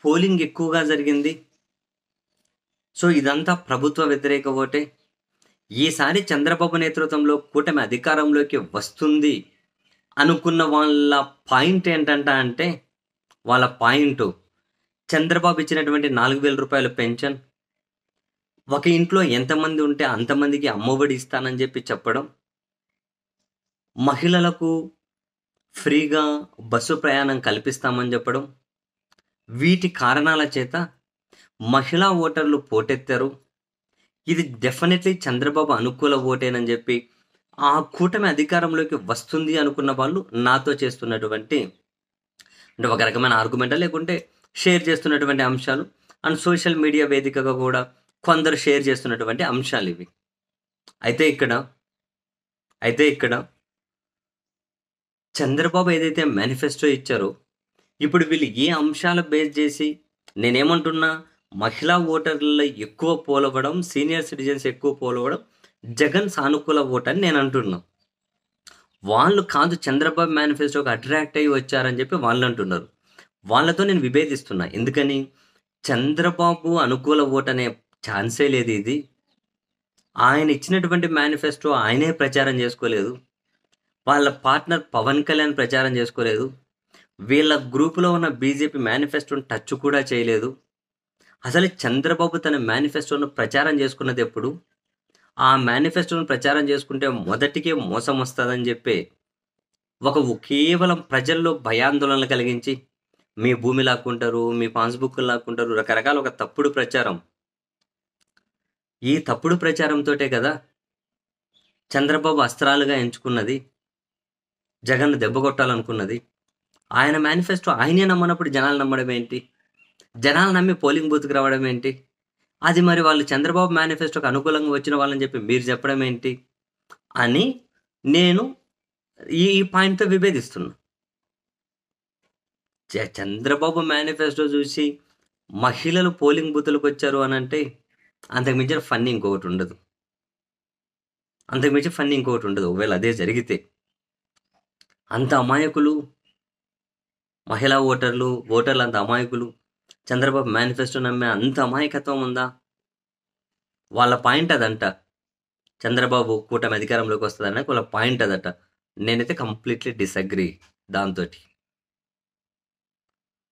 Polling ఎక్కువగా జరిగింది. So, ఇదంతా ప్రభుత్వ వ్యతిరేక ఓటే. ఈసారి చంద్రబాబు నేతృత్వంలో కూటమి అధికారంలోకి వస్తుంది అనుకున్న వాళ్ళ పాయింట్ ఏంటంటే, వాళ్ళ పాయింటు చంద్రబాబు ఇచ్చినటువంటి రూ. 4,000 పెన్షన్, ఒక ఇంట్లో ఎంతమంది ఉంటే అంతమందికి అమ్మఒడి ఇస్తానని చెప్పడం, మహిళలకు ఫ్రీగా బస్సు ప్రయాణం కల్పిస్తామని చెప్పడం. వీటి కారణాల చేత మహిళా ఓటర్లు పోటెత్తారు. ఇది డెఫినెట్‌లీ చంద్రబాబు అనుకూల ఓటేనని చెప్పి, ఆ కూటమి అధికారంలోకి వస్తుంది అనుకున్న వాళ్ళు నాతో చేస్తున్నటువంటి అంటే ఒక రకమైన ఆర్గ్యుమెంటా లేకుంటే షేర్ చేస్తున్నటువంటి అంశాలు అండ్ సోషల్ మీడియా వేదికగా కూడా కొందరు షేర్ చేస్తున్నటువంటి అంశాలివి. అయితే ఇక్కడ అయితే ఇక్కడ చంద్రబాబు ఏదైతే మేనిఫెస్టో ఇచ్చారో, ఇప్పుడు వీళ్ళు ఏ అంశాల బేస్ చేసి నేనేమంటున్నా, మహిళా ఓటర్లలో ఎక్కువ పోలవ్వడం, సీనియర్ సిటిజన్స్ ఎక్కువ పోలవ్వడం జగన్ సానుకూల ఓటు అని నేనంటున్నా. వాళ్ళు కాదు చంద్రబాబు మేనిఫెస్టోకి అట్రాక్ట్ అయ్యి వచ్చారని చెప్పి వాళ్ళంటున్నారు. వాళ్ళతో నేను విభేదిస్తున్నా. ఎందుకని? చంద్రబాబు అనుకూల ఓటు అనే ఛాన్సే లేదు ఇది. ఆయన ఇచ్చినటువంటి మేనిఫెస్టో ఆయనే ప్రచారం చేసుకోలేదు. వాళ్ళ పార్ట్నర్ పవన్ కళ్యాణ్ ప్రచారం చేసుకోలేదు. వీళ్ళ గ్రూప్‌లో ఉన్న బీజేపీ మేనిఫెస్టోని టచ్ కూడా చేయలేదు. అసలు చంద్రబాబు తన మేనిఫెస్టోను ప్రచారం చేసుకున్నదెప్పుడు? ఆ మేనిఫెస్టోను ప్రచారం చేసుకుంటే మొదటికే మోసం వస్తదని చెప్పి, కేవలం ప్రజల్లో భయాందోళనలు కలిగించి, మీ భూమి లాక్కుంటారు, మీ పాస్‌బుక్కులు లాక్కుంటారు, రకరకాల ఒక తప్పుడు ప్రచారం. ఈ తప్పుడు ప్రచారంతోటే కదా చంద్రబాబు అస్త్రాలుగా ఎంచుకున్నది. జగన్‌ను దెబ్బకొట్టాలనుకున్నది. ఆయన మేనిఫెస్టో ఆయనే నమ్మనప్పుడు జనాలు నమ్మడం ఏంటి? జనాలు నమ్మి పోలింగ్ బూత్‌కి రావడం ఏంటి? అది మరి వాళ్ళు చంద్రబాబు మేనిఫెస్టోకి అనుకూలంగా వచ్చిన వాళ్ళని చెప్పి మీరు చెప్పడం ఏంటి? అని నేను ఈ పాయింట్‌తో విభేదిస్తున్నా. చంద్రబాబు మేనిఫెస్టో చూసి మహిళలు పోలింగ్ బూతులకొచ్చారు అనంటే అంతకు మించిన ఫన్ ఇంకొకటుండదు. ఒకవేళ అదే జరిగితే. అంత అమాయకులు మహిళా ఓటర్లు అంత అమాయకులు. చంద్రబాబు మేనిఫెస్టో నమ్మే అంత అమాయకత్వం ఉందా? వాళ్ళ పాయింట్ అదంట. చంద్రబాబు కూటమి అధికారంలోకి వస్తదన్న వాళ్ళ పాయింట్ అదట. నేనైతే కంప్లీట్‌లీ డిసగ్రీ దాంతోటి.